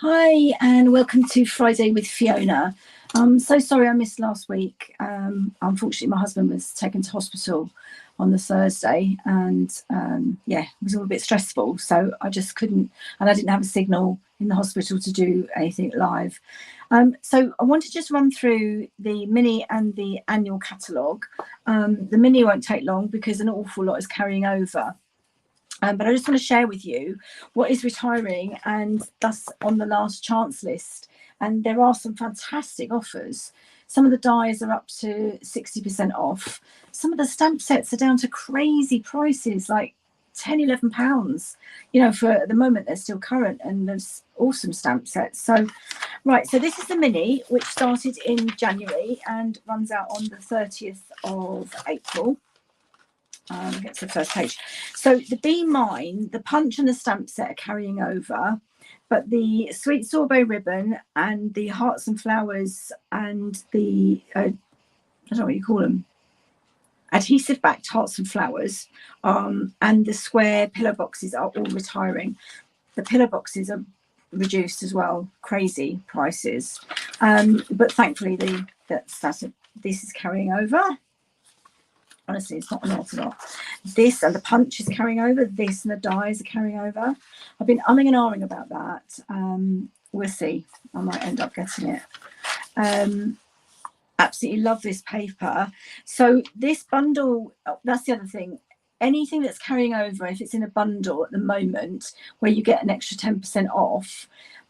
Hi, and welcome to Friday with Fiona. I'm so sorry I missed last week. Unfortunately, my husband was taken to hospital on the Thursday, and yeah, it was all a bit stressful. So I just couldn't, and I didn't have a signal in the hospital to do anything live. So I want to just run through the mini and the annual catalogue. The mini won't take long because an awful lot is carrying over. But I just want to share with you what is retiring and thus on the last chance list. And there are some fantastic offers. Some of the dies are up to 60% off. Some of the stamp sets are down to crazy prices, like £10–11. You know, for at the moment they're still current, and there's awesome stamp sets. So, right, so this is the mini, which started in January and runs out on the 30th of April. Get to the first page. So the Be Mine, the punch and the stamp set are carrying over, but the sweet sorbet ribbon and the hearts and flowers and the I don't know what you call them, adhesive backed hearts and flowers, and the square pillow boxes are all retiring. The pillow boxes are reduced as well, crazy prices, but thankfully this is carrying over. Honestly, it's not an awful lot. This and the punch is carrying over. This and the dies are carrying over. I've been umming and ahhing about that. We'll see. I might end up getting it. Absolutely love this paper. So this bundle, that's the other thing. Anything that's carrying over, if it's in a bundle at the moment where you get an extra 10% off,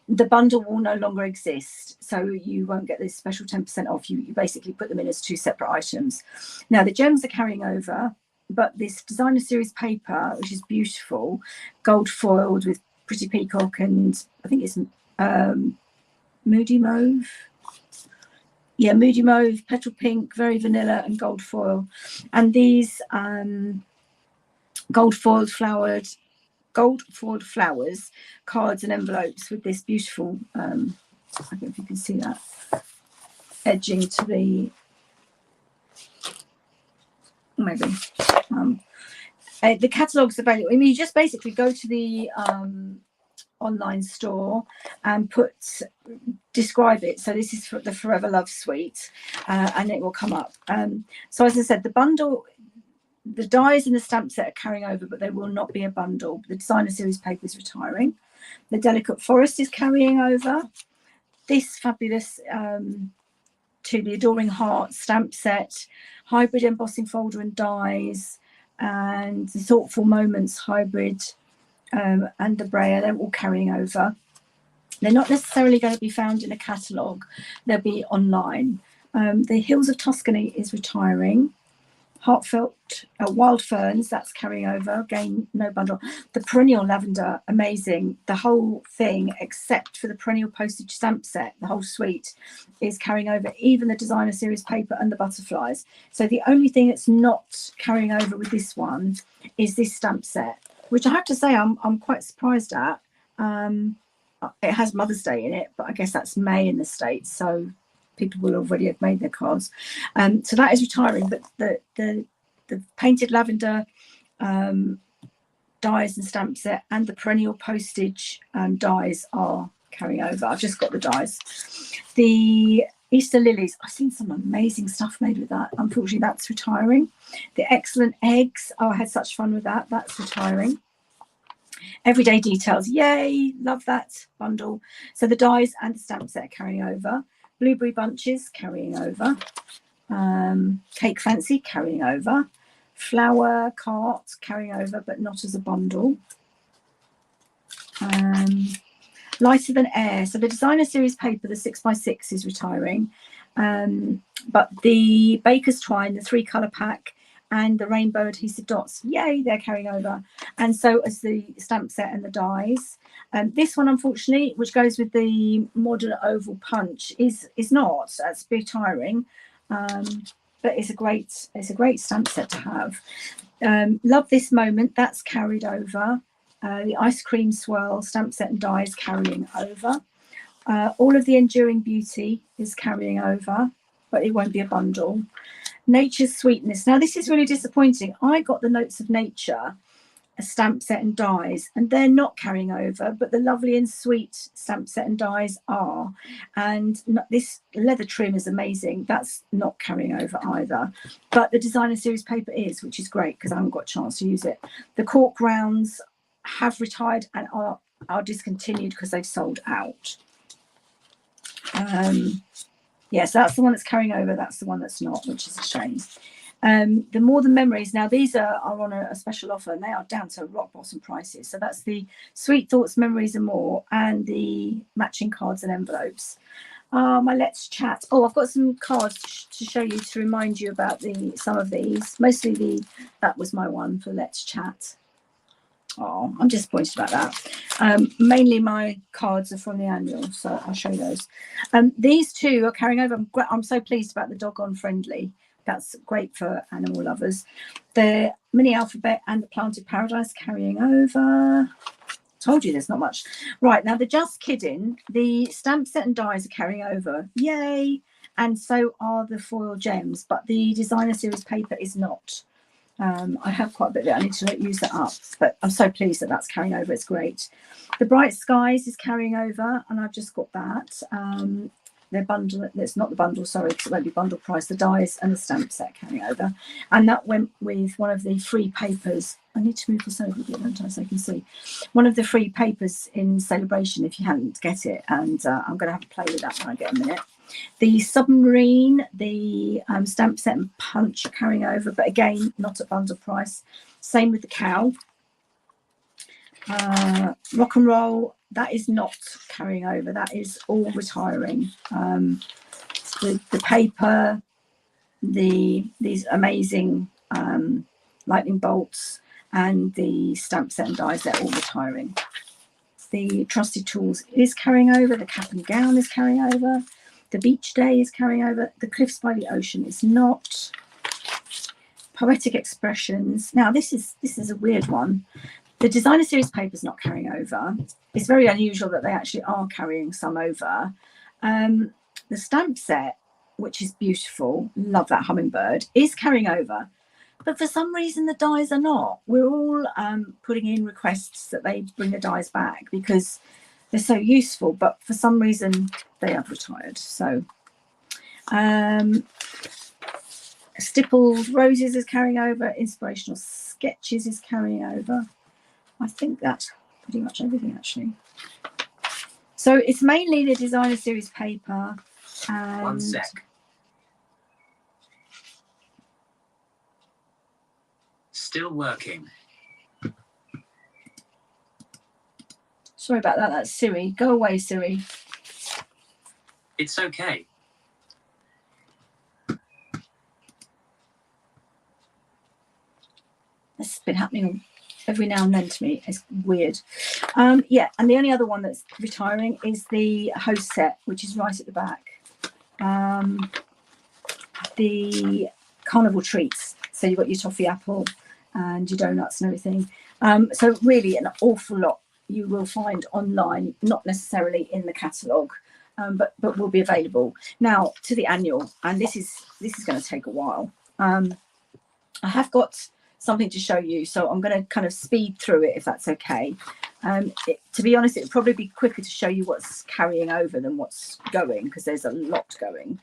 the bundle will no longer exist, so you won't get this special 10% off. You basically put them in as two separate items. Now the gems are carrying over, but this designer series paper, which is beautiful, gold foiled with pretty peacock, and I think it's moody mauve. Yeah, moody mauve, petal pink, very vanilla, and gold foil. And these gold foiled flowers, cards and envelopes with this beautiful, I don't know if you can see that, edging to the, maybe. The catalogue's available. I mean, you just basically go to the online store and describe it. So this is for the Forever Love Suite, and it will come up. So as I said, the bundle, the dies and the stamp set are carrying over, but they will not be a bundle. The designer series paper is retiring. The delicate forest is carrying over. This fabulous To the Adoring Heart stamp set, hybrid embossing folder and dies, and the Thoughtful Moments hybrid and the brayer, they're all carrying over. They're not necessarily going to be found in a catalogue. They'll be online. The Hills of Tuscany is retiring. Heartfelt Wild Ferns, that's carrying over. Again, no bundle. The Perennial Lavender, amazing. The whole thing, except for the Perennial Postage stamp set, the whole suite is carrying over, even the designer series paper and the butterflies. So the only thing that's not carrying over with this one is this stamp set, which I have to say I'm quite surprised at. It has Mother's Day in it, but I guess that's May in the States, so people will already have made their cards. So that is retiring, but the painted lavender dies and stamp set and the Perennial Postage dies are carrying over. I've just got the dies. The Easter Lilies, I've seen some amazing stuff made with that. Unfortunately, that's retiring. The Excellent Eggs, oh, I had such fun with that. That's retiring. Everyday Details, yay, love that bundle. So the dies and the stamp set are carrying over. Blueberry Bunches carrying over. Cake Fancy carrying over. Flower Cart carrying over, but not as a bundle. Lighter Than Air. So the designer series paper, the 6x6, is retiring. But the Baker's Twine, the 3-colour pack, and the rainbow adhesive dots, yay, they're carrying over. And so as the stamp set and the dies. This one, unfortunately, which goes with the modern oval punch, is not. That's retiring, but it's a great stamp set to have. Love This Moment, that's carried over. The Ice Cream Swirl stamp set and dies carrying over. All of the Enduring Beauty is carrying over, but it won't be a bundle. Nature's Sweetness. Now, this is really disappointing. I got the Notes of Nature a stamp set and dies, and they're not carrying over, but the Lovely and Sweet stamp set and dies are. And this leather trim is amazing, that's not carrying over either, but the designer series paper is, which is great because I haven't got a chance to use it. The cork rounds have retired and are discontinued because they've sold out. Yes, that's the one that's carrying over, that's the one that's not, which is a shame. The More Than Memories, now these are on a special offer and they are down to rock bottom prices. So that's the Sweet Thoughts, Memories and More, and the matching cards and envelopes. My Let's Chat. Oh, I've got some cards to show you to remind you about some of these. Mostly that was my one for Let's Chat. Oh, I'm disappointed about that. Mainly my cards are from the annual, so I'll show you those. These two are carrying over. I'm so pleased about the Doggone Friendly. That's great for animal lovers. The Mini Alphabet and the Planted Paradise carrying over. Told you there's not much. Right, now the Just Kidding, the stamp set and dies are carrying over. Yay! And so are the foil gems, but the designer series paper is not. I have quite a bit of it. I need to use that up, but I'm so pleased that that's carrying over. It's great. The Bright Skies is carrying over, and I've just got that. Their bundle, it's not the bundle, sorry, because it won't be bundle price. The dies and the stamp set carrying over, and that went with one of the free papers. I need to move this over a bit, don't I, so you can see one of the free papers in Celebration if you hadn't get it, and I'm going to have to play with that when I get a minute. The Submarine, the stamp set and punch are carrying over, but again, not at bundle price. Same with the Cow. Rock and Roll, that is not carrying over. That is all retiring. The paper, these amazing lightning bolts, and the stamp set and dies, they're all retiring. The Trusted Tools is carrying over. The Cap and Gown is carrying over. The Beach Day is carrying over. The Cliffs by the Ocean is not. Poetic Expressions. Now this is a weird one. The designer series paper is not carrying over. It's very unusual that they actually are carrying some over. The stamp set, which is beautiful, love that hummingbird, is carrying over. But for some reason the dies are not. We're all putting in requests that they bring the dies back because they're so useful, but for some reason they have retired. So Stippled Roses is carrying over. Inspirational Sketches is carrying over. I think that's pretty much everything actually. So it's mainly the designer series paper. And 1 sec. Still working. Sorry about that. That's Siri. Go away, Siri. It's okay. This has been happening every now and then to me. It's weird. Yeah, and the only other one that's retiring is the host set, which is right at the back. The carnival treats. So you've got your toffee apple and your donuts and everything. So really an awful lot you will find online, not necessarily in the catalogue, but will be available. Now to the annual, and this is going to take a while. I have got something to show you, so I'm going to kind of speed through it if that's okay. To be honest, it would probably be quicker to show you what's carrying over than what's going, because there's a lot going.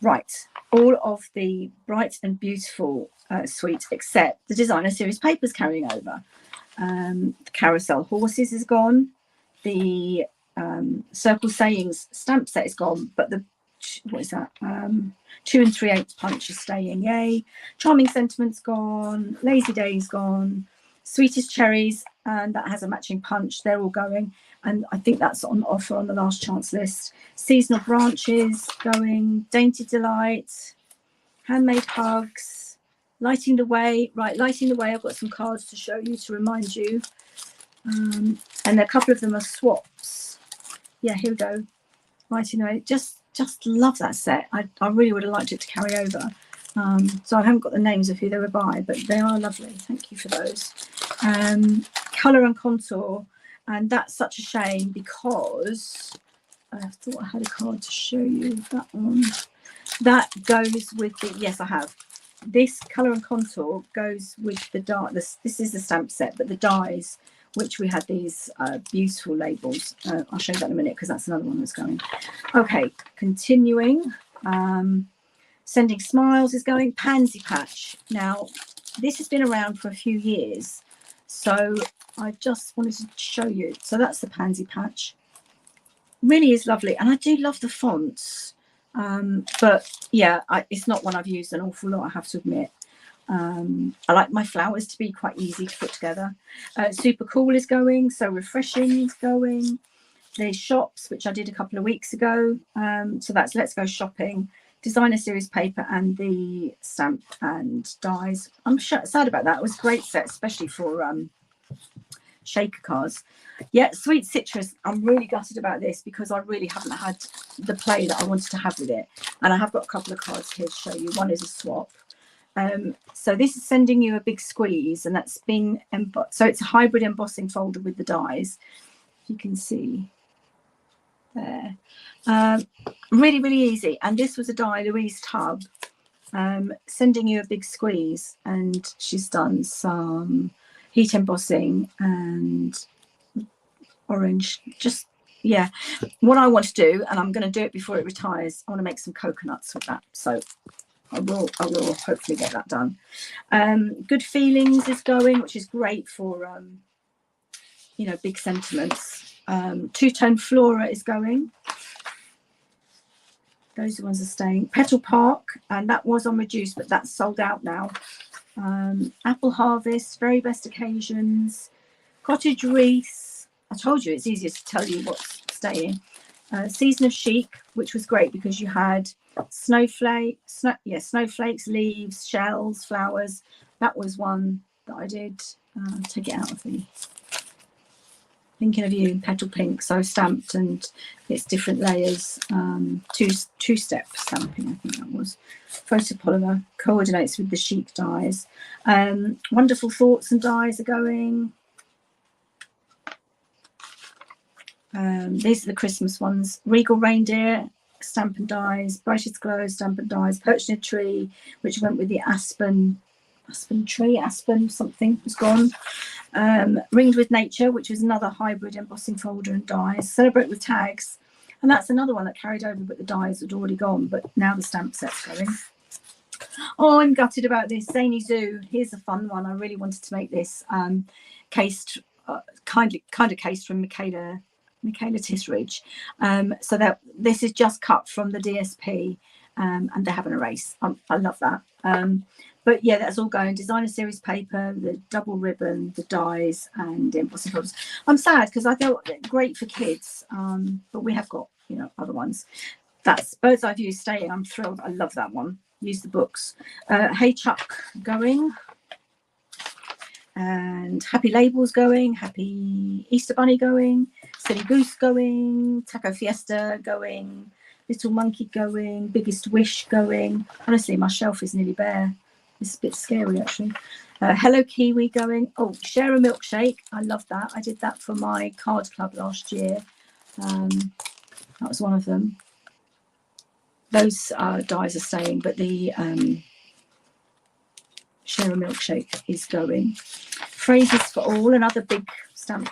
Right, all of the Bright and Beautiful suite except the designer series papers carrying over. The Carousel Horses is gone. The Circle Sayings stamp set is gone, but the, what is that? 2 3/8 punch is staying, yay. Charming Sentiments gone. Lazy Days gone. Sweetest Cherries, and that has a matching punch. They're all going, and I think that's on offer on the last chance list. Seasonal Branches going. Dainty Delight. Handmade Hugs. Lighting the Way. Right, Lighting the Way, I've got some cards to show you to remind you. And a couple of them are swaps. Yeah, here we go. Lighting the Way. Just love that set. I really would have liked it to carry over. So I haven't got the names of who they were by, but they are lovely. Thank you for those. Colour and Contour, and that's such a shame because I thought I had a card to show you. That one. That goes with the, yes, I have. this colour and contour goes with the dark. This is the stamp set, but the dies, which we had these beautiful labels. I'll show you that in a minute because that's another one that's going. Okay, continuing. Sending Smiles is going. Pansy Patch. Now, this has been around for a few years, so I just wanted to show you. So that's the Pansy Patch. Really is lovely, and I do love the fonts. But yeah, it's not one I've used an awful lot, I have to admit. I like my flowers to be quite easy to put together. Super Cool is going. So Refreshing is going. There's Shops, which I did a couple of weeks ago. So that's Let's Go Shopping, Designer Series paper, and the stamp and dies. I'm sad about that. It was a great set, especially for shaker cards. Yeah, Sweet Citrus. I'm really gutted about this because I really haven't had the play that I wanted to have with it. And I have got a couple of cards here to show you. One is a swap. So this is Sending You a Big Squeeze, and that's been so it's a hybrid embossing folder with the dies. You can see there. Really, really easy. And this was a die, Louise Tubb, Sending You a Big Squeeze, and she's done some heat embossing and orange. Just, yeah, what I want to do, and I'm going to do it before it retires, I want to make some coconuts with that. So I will hopefully get that done. Good Feelings is going, which is great for you know, big sentiments. Two-Tone Flora is going. Those are the ones that are staying. Petal Park, and that was on reduced, but that's sold out now. Apple Harvest, Very Best Occasions, Cottage Wreaths. I told you it's easier to tell you what's staying. Season of Chic, which was great because you had snowflakes, leaves, shells, flowers. That was one that I did. Take it out of the Thinking of You, Petal Pink, so stamped, and it's different layers. Two-step stamping, I think that was. Photopolymer coordinates with the chic dies. Wonderful Thoughts and dies are going. These are the Christmas ones. Regal Reindeer, stamp and dies. Brightest Glow, stamp and dies. Perched in a Tree, which went with the aspen something was gone. Ringed with Nature, which was another hybrid embossing folder and dies. Celebrate with Tags, and that's another one that carried over, but the dies had already gone, but now the stamp set's going. Oh, I'm gutted about this. Zany Zoo, here's a fun one. I really wanted to make this cased, kind of cased from Michaela Tisridge. So that this is just cut from the DSP, and they have an erase. I love that. But yeah, that's all going. Designer Series paper, the double ribbon, the dies, and embossing folders. I'm sad because I thought great for kids, but we have got, you know, other ones. That's Bird's Eye View staying. I'm thrilled. I love that one. Use the books. Hey Chuck going, and Happy Labels going. Happy Easter Bunny going. Silly Goose going. Taco Fiesta going. Little Monkey going. Biggest Wish going. Honestly, my shelf is nearly bare. It's a bit scary, actually. Hello Kiwi going. Oh, Share a Milkshake. I love that. I did that for my card club last year. That was one of them. Those dies are staying, but the Share a Milkshake is going. Phrases for All, another big stamp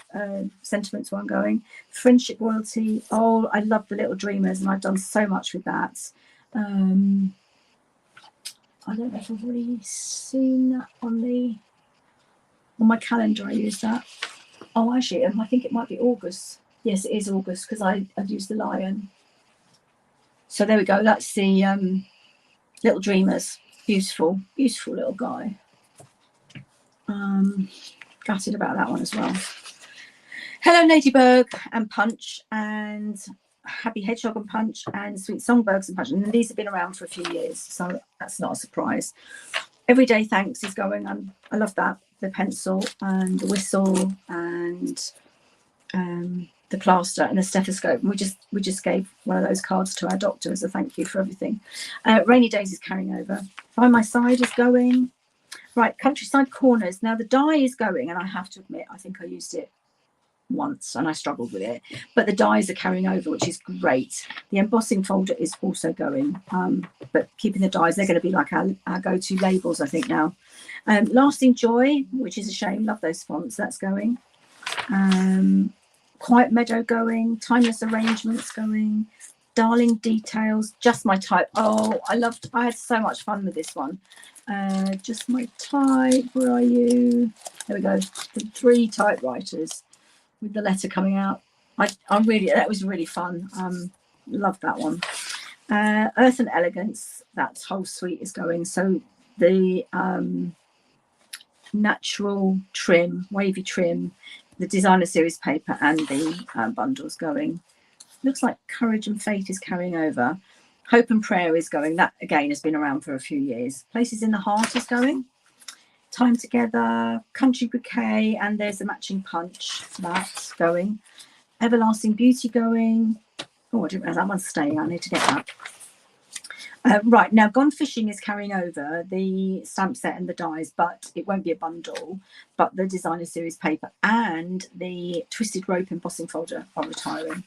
sentiments one going. Friendship Royalty. Oh, I love the Little Dreamers, and I've done so much with that. I don't know if I've already seen that on my calendar. I use that. Oh, actually, I think it might be August. Yes, it is August because I've used the lion. So there we go. That's the Little Dreamers. Beautiful, beautiful little guy. Gutted about that one as well. Hello Ladybug and Punch, and Happy Hedgehog and Punch, and Sweet Songbirds and Punch. And these have been around for a few years, so that's not a surprise. Everyday Thanks is going. I love that. The pencil and the whistle and the plaster and the stethoscope. And we just gave one of those cards to our doctor as a thank you for everything. Rainy Days is carrying over. By My Side is going. Right, Countryside Corners. Now the die is going, and I have to admit, I think I used it once and I struggled with it, but the dies are carrying over, which is great. The embossing folder is also going, but keeping the dies, they're going to be like our go-to labels, I think, now. Lasting Joy, which is a shame, love those fonts, that's going. Quiet Meadow going, Timeless Arrangements going, Darling Details, Just My Type. Oh, I had so much fun with this one. Just My Type, where are you? There we go, the 3 typewriters with the letter coming out. That was really fun. Loved that one. Earth and Elegance, that whole suite is going. So the natural trim, wavy trim, the designer series paper, and the bundles going. Looks like Courage and Fate is carrying over. Hope and Prayer is going. That again has been around for a few years. Places in the Heart is going. Time Together, Country Bouquet, and there's a matching punch. That's going. Everlasting Beauty going. Oh, I didn't realize that one's staying. I need to get that. Right, now Gone Fishing is carrying over the stamp set and the dies, but it won't be a bundle. But the designer series paper and the Twisted Rope embossing folder are retiring.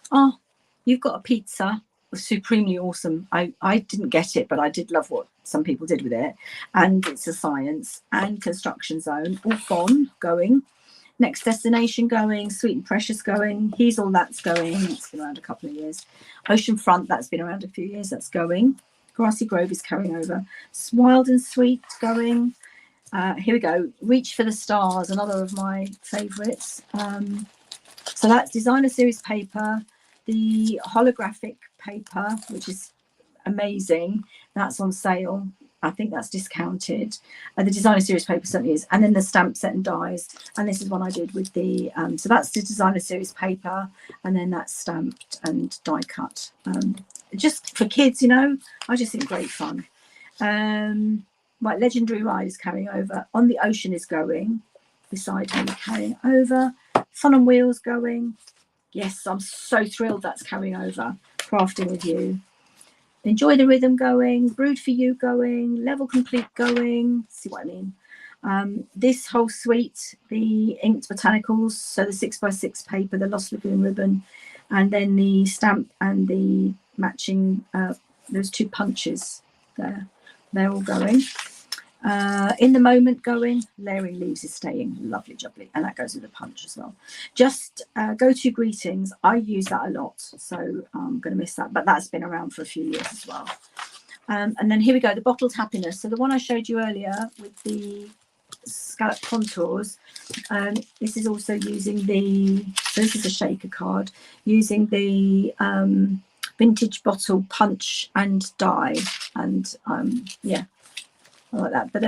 Oh, You've Got a Pizza was supremely awesome. I didn't get it, but I did love what some people did with it. And It's a Science and Construction Zone, all gone, going. Next Destination going, Sweet and Precious going, He's All That's going, it's been around a couple of years. Ocean Front, that's been around a few years, that's going. Grassy Grove is carrying over. Wild and Sweet going. Here we go, Reach for the Stars, another of my favourites. So that's designer series paper, the holographic paper, which is amazing, that's on sale. I think that's discounted. The designer series paper certainly is, and then the stamp set and dies. And this is one I did with the so that's the designer series paper, and then that's stamped and die cut. Just for kids, you know, I just think great fun. Right, Legendary Ride is carrying over. On the Ocean is going. Beside me, carrying over. Fun on Wheels going. Yes, I'm so thrilled that's carrying over. Crafting with You. Enjoy the Rhythm going, Brood for You going, Level Complete going. See what I mean? This whole suite, the inked botanicals, so the 6x6 paper, the Lost Lagoon ribbon, and then the stamp and the matching, those 2 punches there, they're all going. In the Moment going, Layering Leaves is staying, lovely jubbly, and that goes with the punch as well. Just Go To Greetings, I use that a lot, so I'm going to miss that, but that's been around for a few years as well. And then here we go, the Bottled Happiness. So the one I showed you earlier with the scallop contours, this is also using the, so this is a shaker card, using the vintage bottle punch and die, and yeah, I like that. But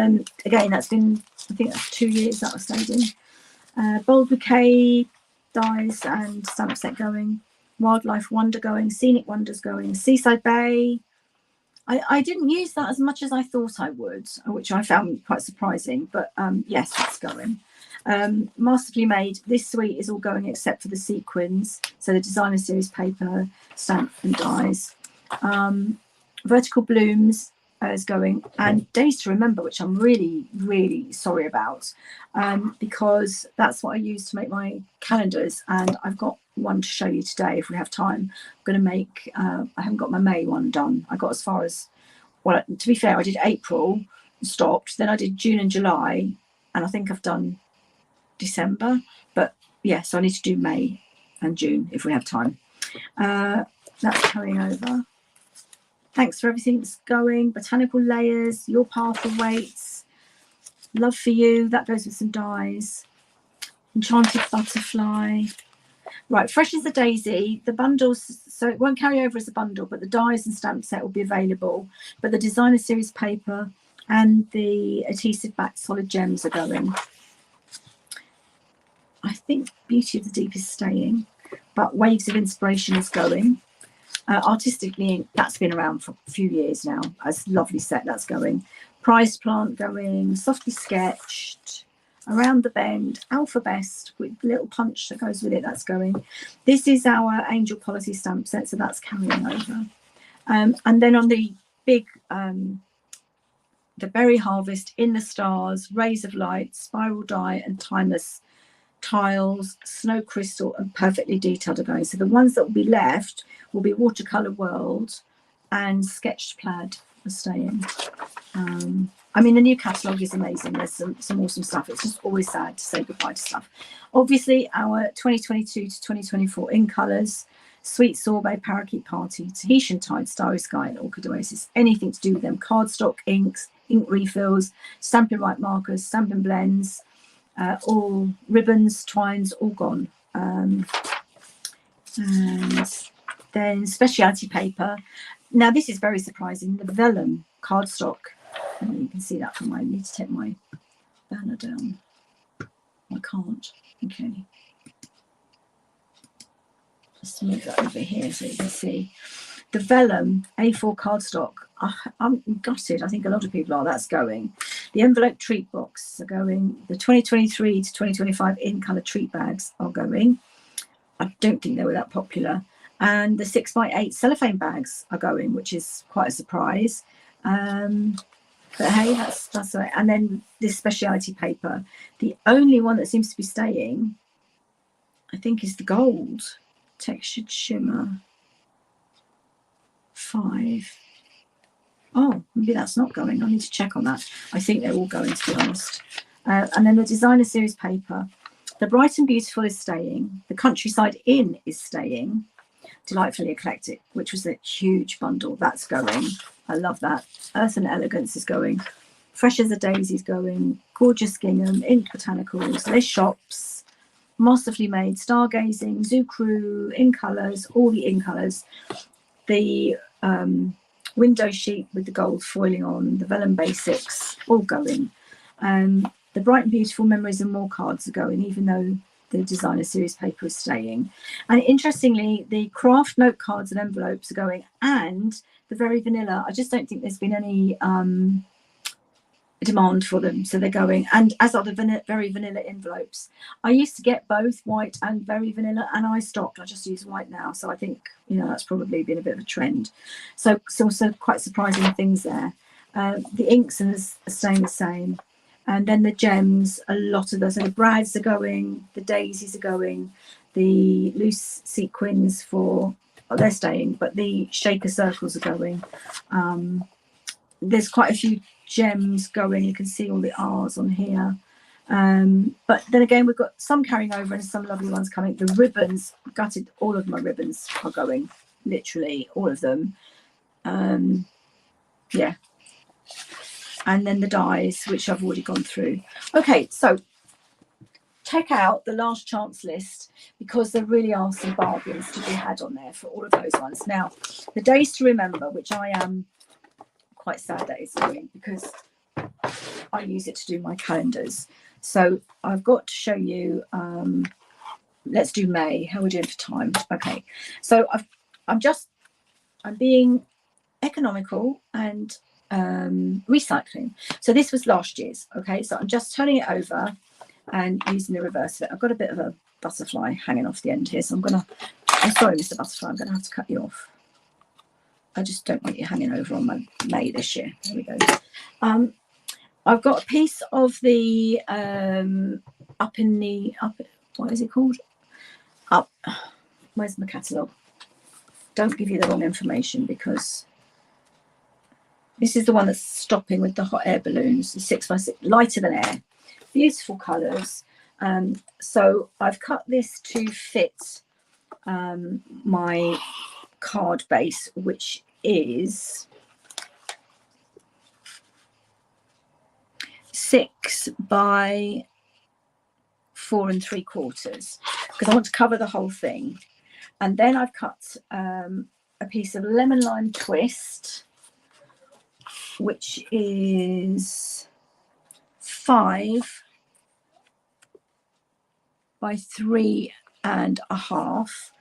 again, that's been, I think that's 2 years that I stayed in. Bold Bouquet, dies and stamp set going. Wildlife Wonder going. Scenic Wonders going. Seaside Bay. I didn't use that as much as I thought I would, which I found quite surprising. But yes, it's going. Masterfully Made. This suite is all going except for the sequins. So the designer series paper, stamp and dies. Vertical Blooms is going, and Days to Remember, which I'm really, really sorry about, because that's what I use to make my calendars, and I've got one to show you today if we have time. I'm going to make, I haven't got my May one done. I got as far as, well, to be fair, I did April, stopped, then I did June and July, and I think I've done December, but yeah, so I need to do May and June if we have time. That's carrying over. Thanks for Everything That's Going, Botanical Layers, Your Path Awaits, Love for You, that goes with some dies, Enchanted Butterfly. Right, Fresh as a Daisy, the bundles, so it won't carry over as a bundle, but the dies and stamp set will be available. But the designer series paper and the adhesive back solid gems are going. I think Beauty of the Deep is staying, but Waves of Inspiration is going. Artistically, that's been around for a few years now. As lovely set, that's going. Prized Plant going. Softly Sketched. Around the Bend. Alpha Best with little punch that goes with it. That's going. This is our Angel Policy stamp set, so that's carrying over. And then on the big, the Berry Harvest, In the Stars, Rays of Light, Spiral Die, and Timeless tiles, snow crystal, and perfectly detailed are going. So the ones that will be left will be watercolor world and sketched plaid are staying. I mean, the new catalogue is amazing. There's some awesome stuff. It's just always sad to say goodbye to stuff. Obviously, our 2022 to 2024 in colours: Sweet Sorbet, Parakeet Party, Tahitian Tide, Starry Sky, and Orchid Oasis. Anything to do with them. Cardstock, inks, ink refills, stamping right markers, stamping blends, all ribbons, twines, all gone. And then specialty paper. Now, this is very surprising. The vellum cardstock. And you can see that from I need to take my banner down. I can't. Okay. Just move that over here so you can see. The vellum A4 cardstock. I'm gutted. I think a lot of people are. That's going. The envelope treat box are going. The 2023 to 2025 in colour treat bags are going. I don't think they were that popular. And the 6x8 cellophane bags are going, which is quite a surprise. But hey, that's all right. And then this speciality paper. The only one that seems to be staying, I think, is the gold textured shimmer 5. Oh, maybe that's not going. I need to check on that. I think they're all going, to be honest. And then the designer series paper. The Bright and Beautiful is staying. The Countryside Inn is staying. Delightfully Eclectic, which was a huge bundle. That's going. I love that. Earth and Elegance is going. Fresh as a Daisy is going. Gorgeous Gingham, Ink Botanicals, Les Shops, Masterfully Made, Stargazing, Zoo Crew, In Colours, all the In Colours. The window sheet with the gold foiling on, the Vellum Basics, all going. The Bright and Beautiful Memories and More cards are going, even though the designer series paper is staying. And interestingly, the craft note cards and envelopes are going, and the Very Vanilla. I just don't think there's been any demand for them, so they're going. And as are the Very Vanilla envelopes. I used to get both white and Very Vanilla, and I stopped. I just use white now, so I think, you know, that's probably been a bit of a trend. So quite surprising things there. The inks are staying the same. And then the gems, a lot of those. So the brads are going, the daisies are going, the loose sequins they're staying, but the shaker circles are going. There's quite a few gems going. You can see all the R's on here. But then again, we've got some carrying over and some lovely ones coming. The ribbons, gutted, all of my ribbons are going, literally all of them. Yeah. And then the dies, which I've already gone through. Okay, so check out the last chance list, because there really are some bargains to be had on there for all of those ones. Now, the days to remember, which I am quite sad that it's doing, because I use it to do my calendars. So I've got to show you, let's do May. How are we doing for time? Okay, so I'm being economical and recycling. So this was last year's. Okay, so I'm just turning it over and using the reverse of it. I've got a bit of a butterfly hanging off the end here, so I'm sorry, Mr. Butterfly, I'm gonna have to cut you off. I just don't want you hanging over on my May this year. There we go. I've got a piece of the what is it called? Where's my catalogue? Don't give you the wrong information, because this is the one that's stopping with the hot air balloons, the 6x6, lighter than air, beautiful colours. So I've cut this to fit my card base, which is 6 by 4 3/4, because I want to cover the whole thing. And then I've cut a piece of lemon lime twist, which is 5 by 3.5,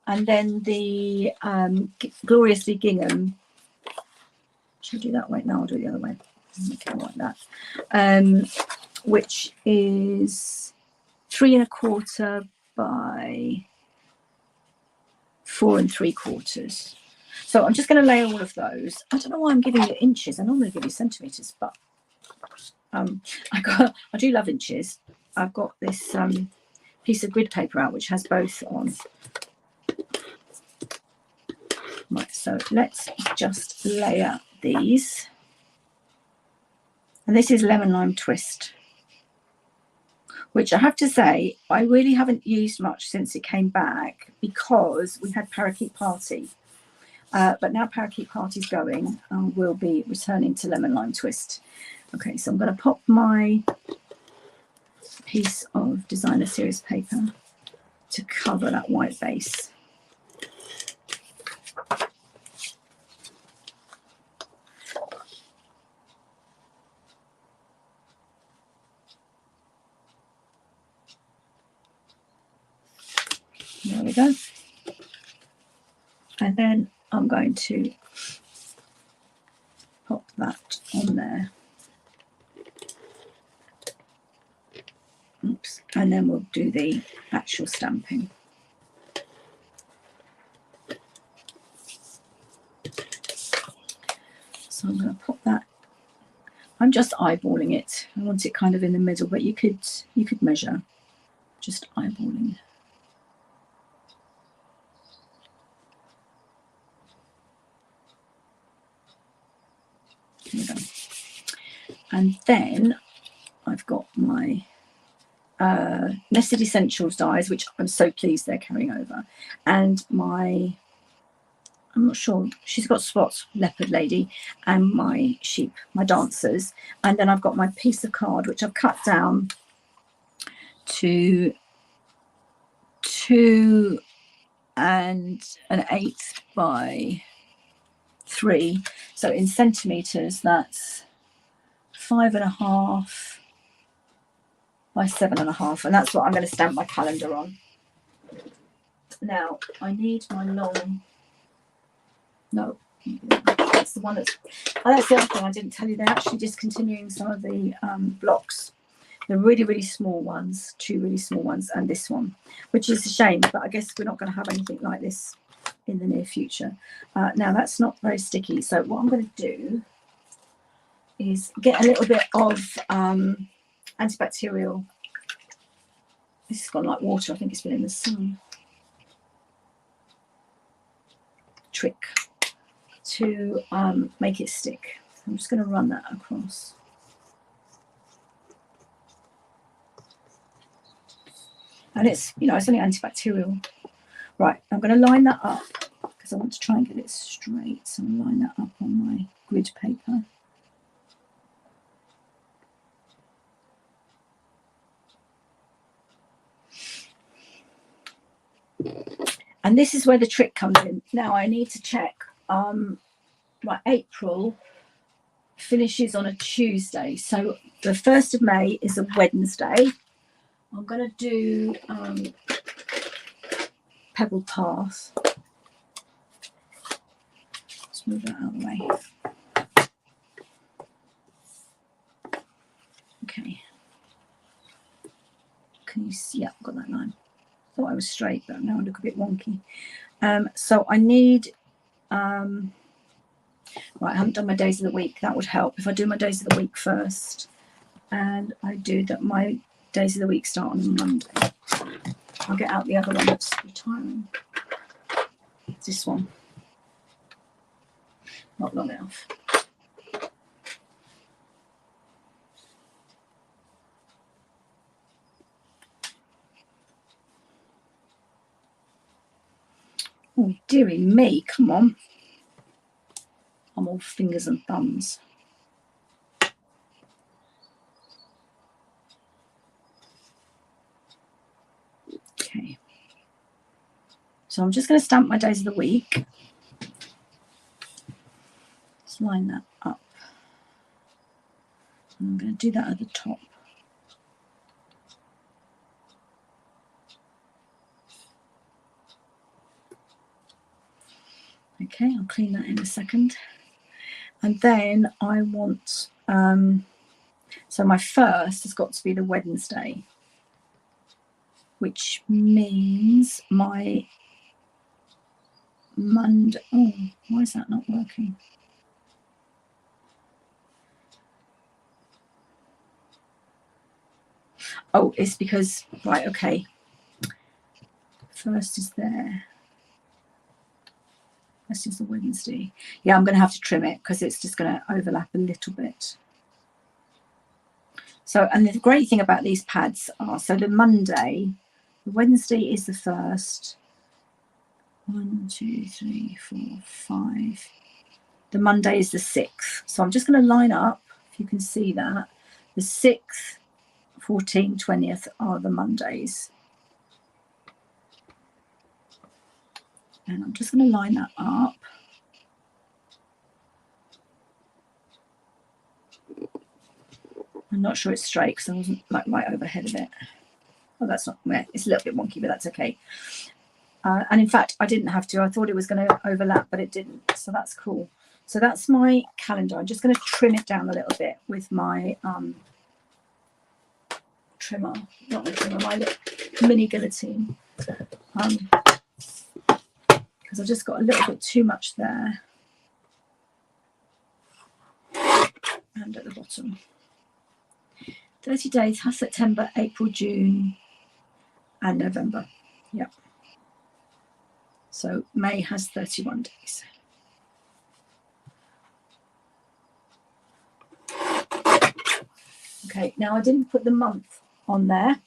and then the Gloriously Gingham. Should I do that way? No, I'll do it the other way. Okay, like that. Which is 3 1/4 by 4 3/4. So I'm just going to lay all of those. I don't know why I'm giving you inches. I normally give you centimeters, but I do love inches. I've got this piece of grid paper out, which has both on. Right, so let's just layer these. And this is Lemon Lime Twist, which I have to say, I really haven't used much since it came back because we had Parakeet Party. But now Parakeet Party's going, we'll be returning to Lemon Lime Twist. Okay, so I'm going to pop my piece of designer series paper to cover that white base. There we go. And then I'm going to pop that on there. Oops. And then we'll do the actual stamping. So I'm going to pop that. I'm just eyeballing it. I want it kind of in the middle, but you could measure. Just eyeballing. There we go. And then I've got my Nested Essentials dies, which I'm so pleased they're carrying over, and my, I'm not sure, she's got spots, Leopard Lady, and my sheep, my dancers. And then I've got my piece of card, which I've cut down to 2 1/8 by 3. So in centimetres, that's 5.5 by 7.5, and that's what I'm going to stamp my calendar on. Now I need my long. No, that's the one that's. Oh, that's the other thing I didn't tell you. They're actually discontinuing some of the blocks. The really, really small ones, 2 really small ones, and this one, which is a shame. But I guess we're not going to have anything like this in the near future. Now that's not very sticky. So what I'm going to do is get a little bit of antibacterial. This has gone like water. I think it's been in the sun. Trick to make it stick. I'm just going to run that across. And it's, you know, it's only antibacterial. Right, I'm going to line that up because I want to try and get it straight. So I'll line that up on my grid paper. And this is where the trick comes in. Now I need to check. My April finishes on a Tuesday, so the 1st of May is a Wednesday. I'm going to do Pebble Path. Let's move that out of the way. Okay. Can you see? Yeah, I've got that line. Thought I was straight, but now I look a bit wonky. So I need, right, I haven't done my days of the week. That would help if I do my days of the week first. And I do that, my days of the week start on Monday. I'll get out the other one that's retiring. It's this one. Not long enough. Oh, dearie me, come on. I'm all fingers and thumbs. Okay. So I'm just going to stamp my days of the week. Let's line that up. And I'm going to do that at the top. Okay, I'll clean that in a second. And then I want, so my first has got to be the Wednesday, which means my Monday, oh, why is that not working? Oh, it's because, right, okay. 1st is there. That's just the Wednesday. Yeah, I'm going to have to trim it because it's just going to overlap a little bit. So, and the great thing about these pads are, so the Monday, the Wednesday is the 1st. 1, 2, 3, 4, 5. The Monday is the 6th. So I'm just going to line up, if you can see that. The 6th, 14th, 20th are the Mondays. And I'm just going to line that up. I'm not sure it's straight because I wasn't like right overhead of it. Oh, that's not, it's a little bit wonky, but that's okay. And in fact, I didn't have to. I thought it was going to overlap, but it didn't. So that's cool. So that's my calendar. I'm just going to trim it down a little bit with my trimmer, not my trimmer, my mini guillotine. Because I've just got a little bit too much there. And at the bottom. 30 days has September, April, June, and November. Yep. So May has 31 days. Okay, now I didn't put the month on there,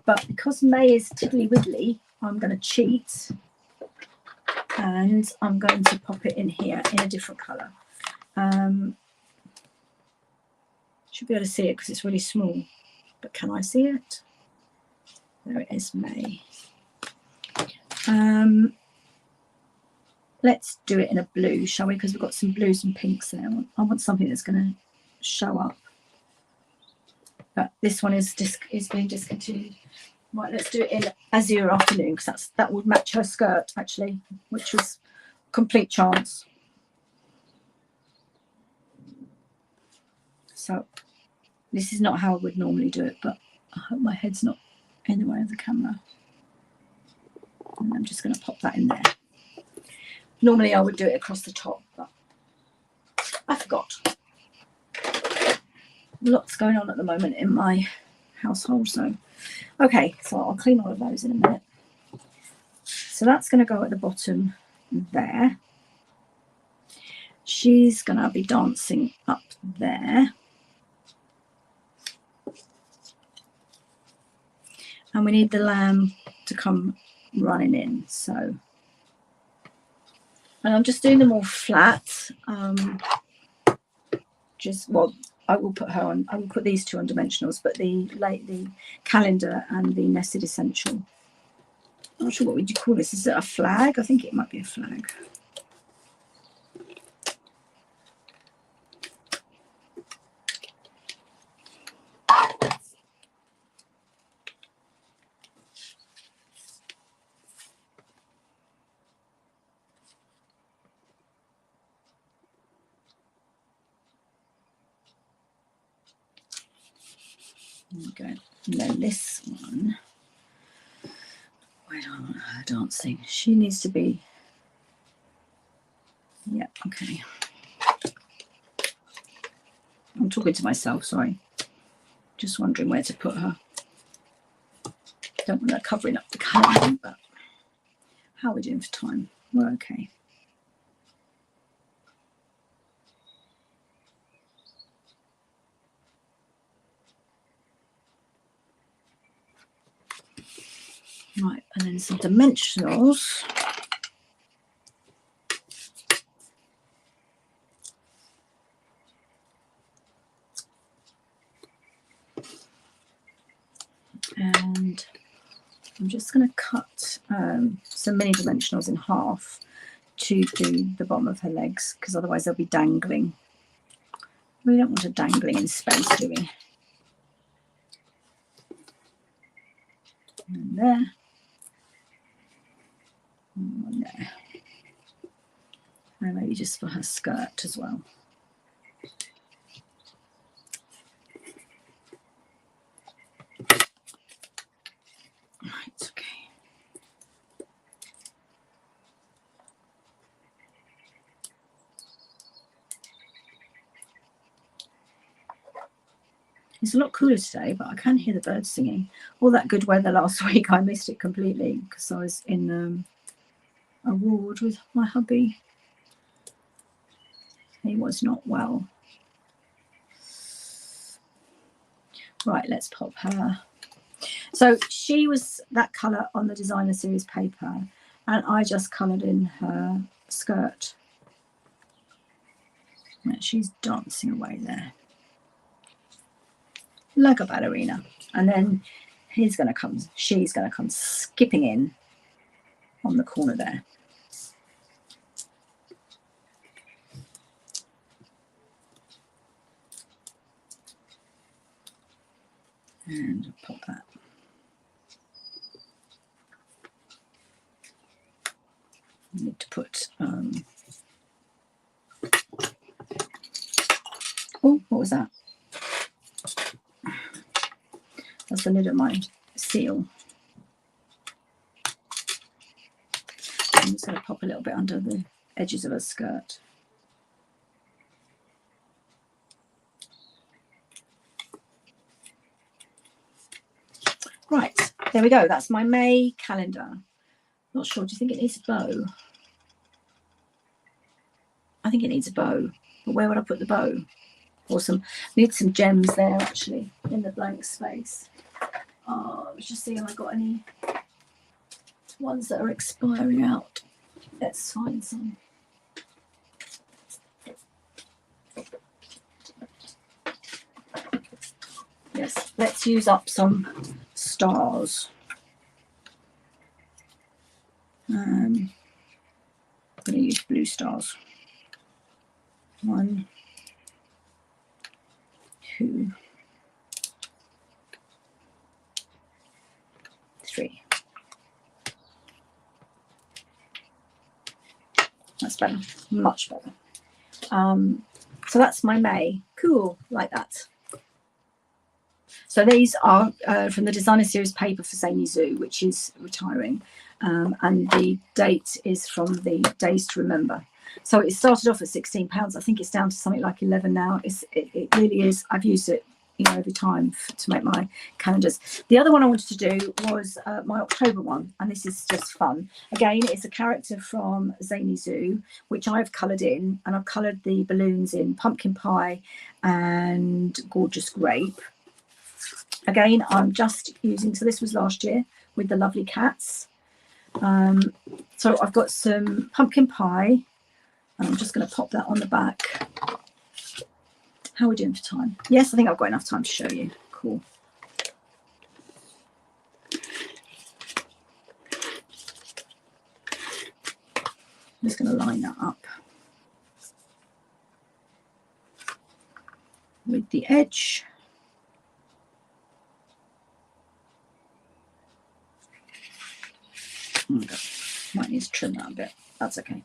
but because May is tiddly widdly, I'm going to cheat and I'm going to pop it in here in a different colour. Should be able to see it because it's really small, but can I see it? There it is, May. Let's do it in a blue, shall we? Because we've got some blues and pinks there. I want something that's going to show up. But this one is being discontinued. Right, let's do it in Azure Afternoon because that would match her skirt actually, which was a complete chance. So this is not how I would normally do it, but I hope my head's not in the way of the camera. And I'm just going to pop that in there. Normally I would do it across the top, but I forgot. Lots going on at the moment in my household, so okay, so I'll clean all of those in a minute. So that's going to go at the bottom there. She's going to be dancing up there. And we need the lamb to come running in, so. And I'm just doing them all flat. Well, I will put her on, I will put these two on dimensionals, but the calendar and the nested essential. I'm not sure what would you call this. Is it a flag? I think it might be a flag. There we go. And then this one, I don't want her dancing. She needs to be, yeah, okay. I'm talking to myself, sorry. Just wondering where to put her. Don't want her covering up the colour, but how are we doing for time? We're okay. Right, and then some dimensionals. And I'm just going to cut some mini dimensionals in half to do the bottom of her legs, because otherwise they'll be dangling. We don't want her dangling in space, do we? And there. And there. And maybe just for her skirt as well. Right, okay. It's a lot cooler today, but I can hear the birds singing. All that good weather last week, I missed it completely because I was in a ward with my hubby. He was not well. Right, let's pop her. So she was that colour on the designer series paper, and I just coloured in her skirt. And she's dancing away there like a ballerina, and then she's going to come skipping in on the corner there. And pop that. I need to put oh, what was that? That's the lid of my seal. I'm just going to pop a little bit under the edges of her skirt. Right, there we go. That's my May calendar. Not sure. Do you think it needs a bow? I think it needs a bow. But where would I put the bow? Or need some gems there actually in the blank space. Let's just see if I got any ones that are expiring out. Let's find some. Yes, let's use up some stars. I'm going to use blue stars. 1, 2, 3. That's better, much better. So that's my May. Cool, like that. So these are from the designer series paper for Zany Zoo, which is retiring. And the date is from the Days to Remember. So it started off at £16. I think it's down to something like 11 now. It really is. I've used it, every time to make my calendars. The other one I wanted to do was my October one, and this is just fun. Again, it's a character from Zany Zoo, which I've coloured in, and I've coloured the balloons in Pumpkin Pie and Gorgeous Grape. Again, I'm just using, so this was last year with the lovely cats. So I've got some Pumpkin Pie, and I'm just going to pop that on the back. How are we doing for time? Yes, I think I've got enough time to show you. Cool. I'm just going to line that up with the edge. Might need to trim that a bit. That's okay.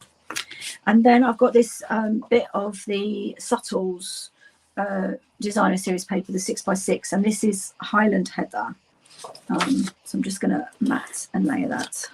And then I've got this bit of the Subtles designer series paper, the 6x6, and this is Highland Heather. So I'm just going to mat and layer that.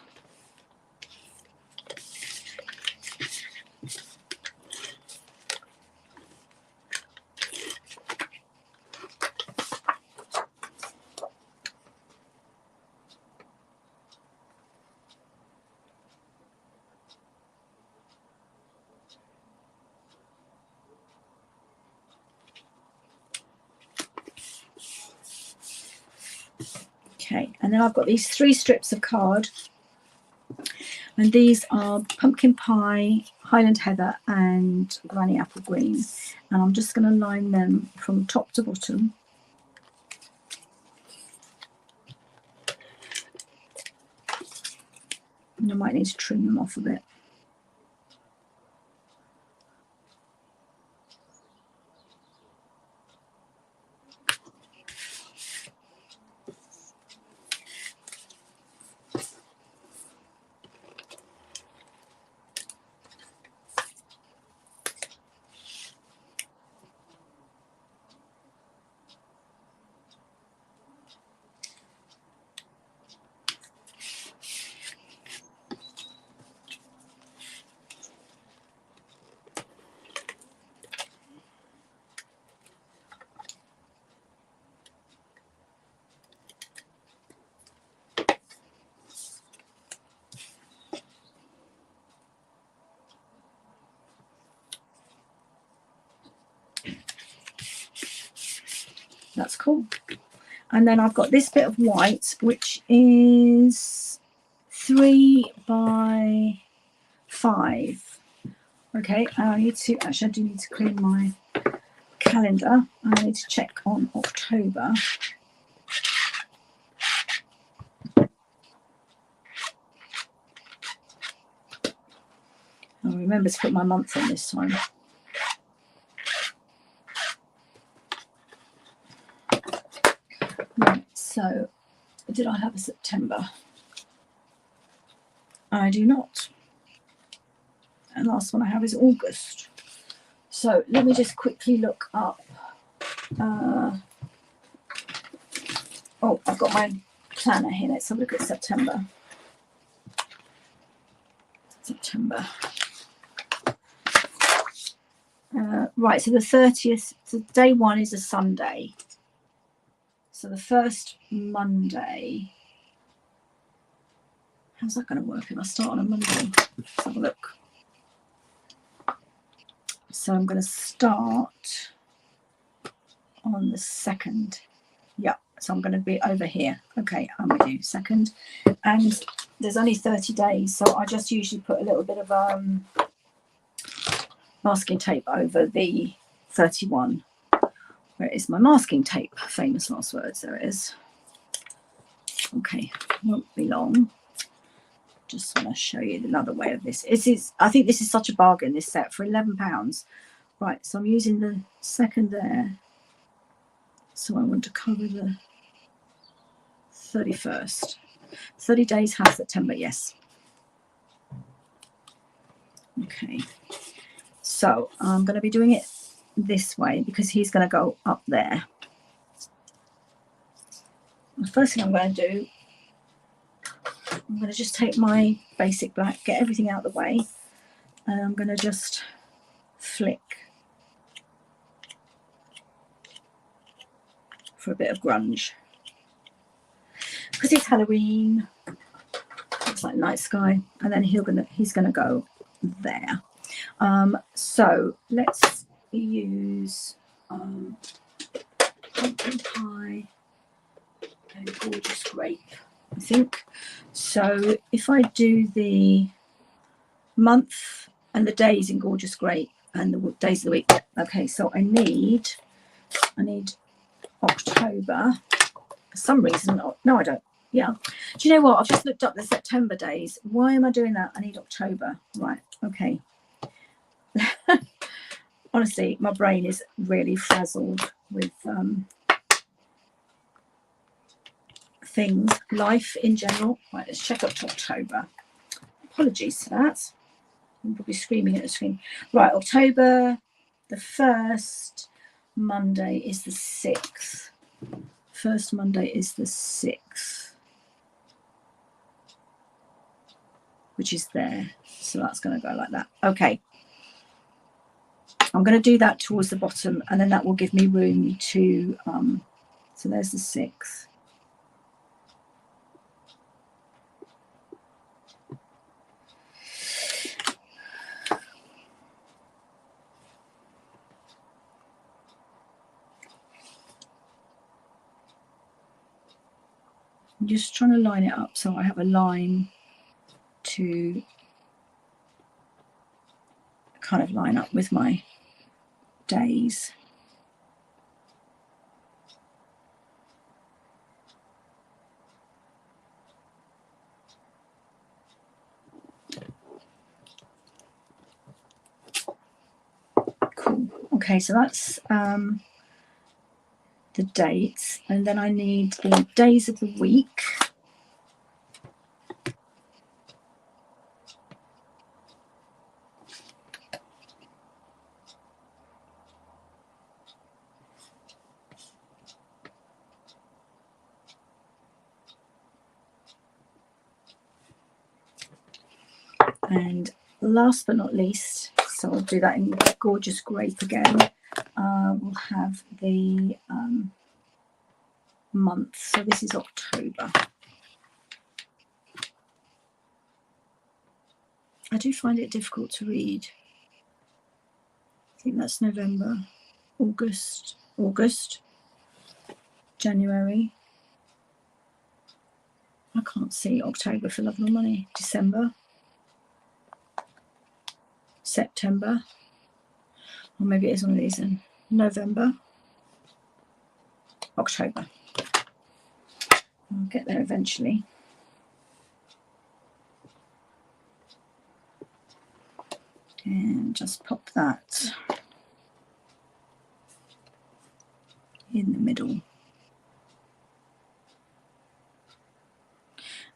Okay, and then I've got these 3 strips of card, and these are Pumpkin Pie, Highland Heather and Granny Apple Green, and I'm just going to line them from top to bottom. And I might need to trim them off a bit. Cool. And then I've got this bit of white, which is 3 by 5. Okay, and I need to, actually I do need to clean my calendar. I need to check on October. I'll remember to put my month in this time. Right, so did I have a September? I do not. And last one I have is August. So let me just quickly look up. Oh, I've got my planner here. Let's have a look at September. September. Right, so the 30th, so day 1 is a Sunday. So the first Monday, how's that going to work if I start on a Monday? Let's have a look. So I'm going to start on the 2nd. Yeah, so I'm going to be over here. Okay, I'm with you, 2nd. And there's only 30 days, so I just usually put a little bit of masking tape over the 31. Where is my masking tape? Famous last words, there it is. Okay, won't be long. Just want to show you another way of this. I think this is such a bargain, this set, for £11. Right, so I'm using the 2nd there. So I want to cover the 31st. 30 days has September, yes. Okay, so I'm going to be doing it this way because he's going to go up there. The first thing I'm going to do, I'm going to just take my basic black, get everything out of the way, and I'm going to just flick for a bit of grunge. Because it's Halloween, looks like night sky, and then he's gonna go there. So let's use pumpkin pie and gorgeous grape, I think. So if I do the month and the days in gorgeous grape and the days of the week, okay. So I need October for some reason. No, I don't. Yeah. Do you know what? I've just looked up the September days. Why am I doing that? I need October. Right. Okay. Honestly, my brain is really frazzled with things, life in general. Right, let's check up to October. Apologies for that. I'm probably screaming at the screen. Right, October the 1st Monday is the 6th. First Monday is the 6th, which is there. So that's going to go like that. Okay. I'm going to do that towards the bottom, and then that will give me room to, so there's the 6th. I'm just trying to line it up so I have a line to kind of line up with my days. Cool. Okay, so that's the dates, and then I need the days of the week. And last but not least, so I'll do that in gorgeous grape again. We'll have the month. So this is October. I do find it difficult to read. I think that's November, August. January. I can't see October for love nor money. December. September. Or maybe it is one of these in November. October. I'll get there eventually. And just pop that in the middle.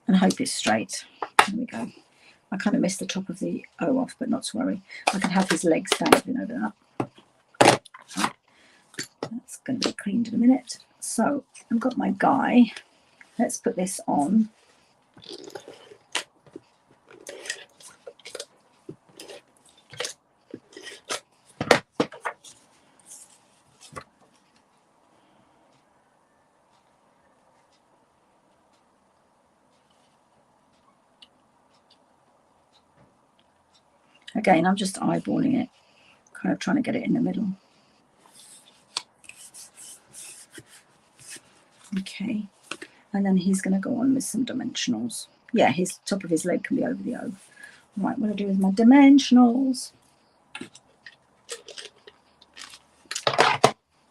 And hope it's straight. There we go. I kind of missed the top of the O off, but not to worry. I can have his legs dangling over that. That's going to be cleaned in a minute. So I've got my guy. Let's put this on. Again, I'm just eyeballing it, kind of trying to get it in the middle. Okay, and then he's going to go on with some dimensionals. Yeah, his top of his leg can be over the O. Right, what do I do with my dimensionals?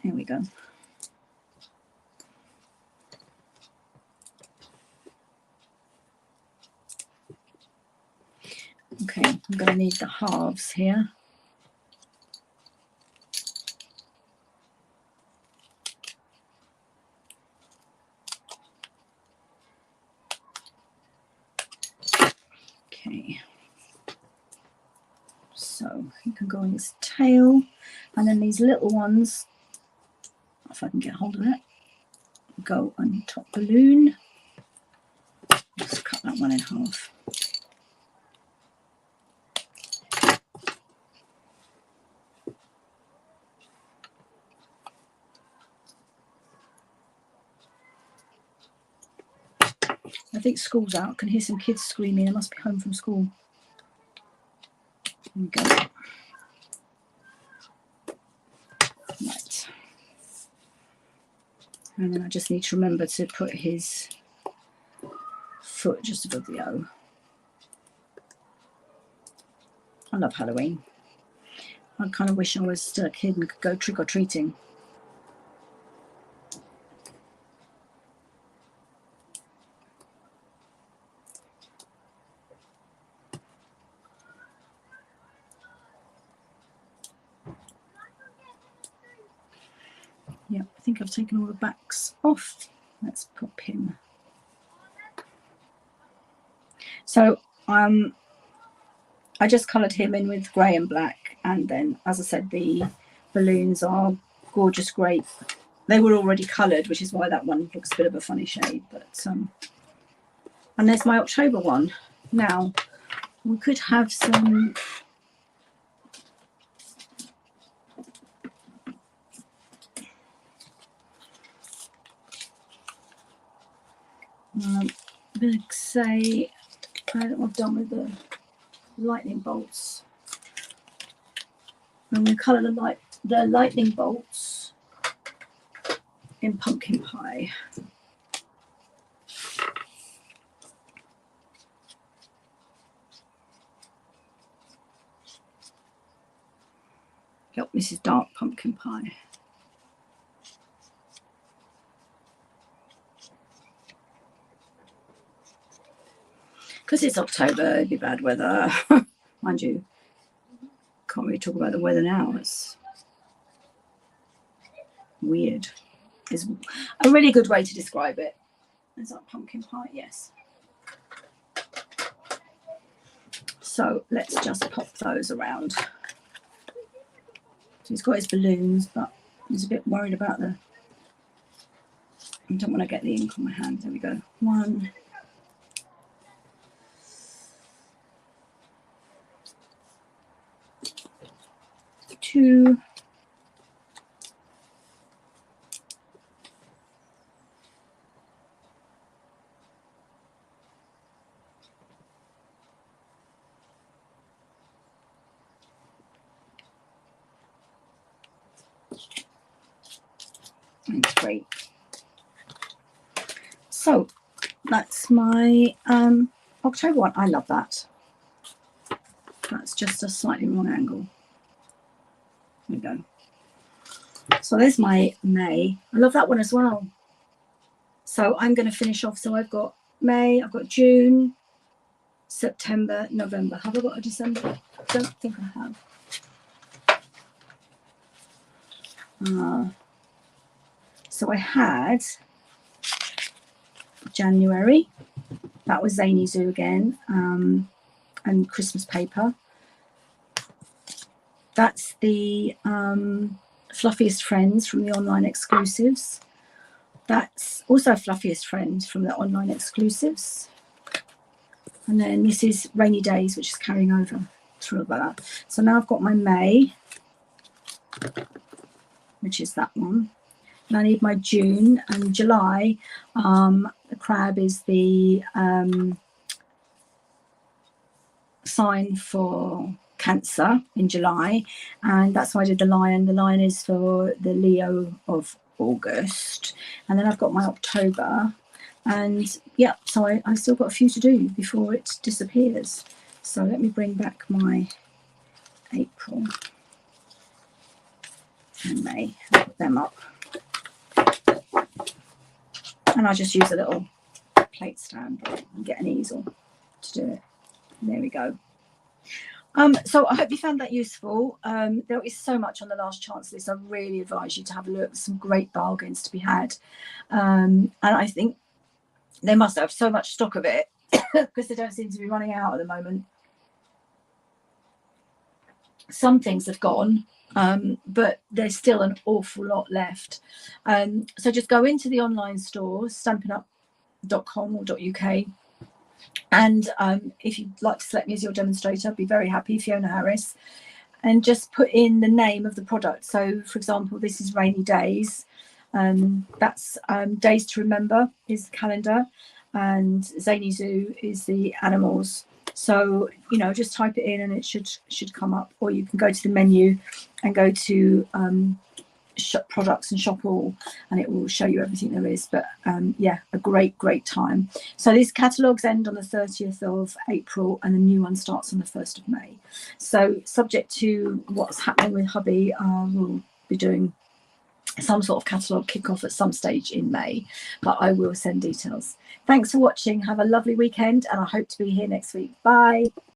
Here we go. Okay, I'm going to need the halves here. Okay, so he can go on his tail, and then these little ones, if I can get hold of it, go on top balloon. Let's cut that one in half. I think school's out. I can hear some kids screaming. They must be home from school. There we go. Right. And then I just need to remember to put his foot just above the O. I love Halloween. I kind of wish I was still a kid and could go trick-or-treating. Yeah, I think I've taken all the backs off. Let's pop him. So I just coloured him in with grey and black, and then, as I said, the balloons are gorgeous grape. They were already coloured, which is why that one looks a bit of a funny shade. But and there's my October one. Now we could have some. I'm going to say I've done with the lightning bolts. I'm going to colour the lightning bolts in pumpkin pie. Yep, this is dark pumpkin pie. Because it's October, it'd be bad weather. Mind you, can't really talk about the weather now. It's weird. It's a really good way to describe it. Is that pumpkin pie? Yes. So let's just pop those around. So he's got his balloons, but he's a bit worried about I don't want to get the ink on my hand. There we go. 1, 2, 3. So that's my October one. I love that. That's just a slightly wrong angle. There we go. So there's my May. I love that one as well. So I'm going to finish off. So I've got May, I've got June, September, November. Have I got a December? I don't think I have. So I had January. That was Zany Zoo again, and Christmas paper. That's the Fluffiest Friends from the online exclusives. That's also Fluffiest Friends from the online exclusives. And then this is Rainy Days, which is carrying over. Thrilled about that. So now I've got my May, which is that one. And I need my June and July. The crab is the sign for Cancer in July, and that's why I did the lion. The lion is for the Leo of August, and then I've got my October, and yeah, so I've still got a few to do before it disappears. So let me bring back my April and May, put them up, and I just use a little plate stand and get an easel to do it. There we go. So I hope you found that useful. There is so much on the last chance list. I really advise you to have a look. Some great bargains to be had. And I think they must have so much stock of it because they don't seem to be running out at the moment. Some things have gone, but there's still an awful lot left. So just go into the online store, stampinup.com or .uk. And if you'd like to select me as your demonstrator, I'd be very happy, Fiona Harris. And just put in the name of the product. So, for example, this is Rainy Days. That's Days to Remember is the calendar. And Zany Zoo is the animals. So, you know, just type it in and it should come up. Or you can go to the menu and go to shop products and shop all, and it will show you everything there is. But yeah, a great time. So these catalogues end on the 30th of April and the new one starts on the 1st of May. So subject to what's happening with hubby, we'll be doing some sort of catalogue kickoff at some stage in May, but I will send details. Thanks for watching. Have a lovely weekend, and I hope to be here next week. Bye.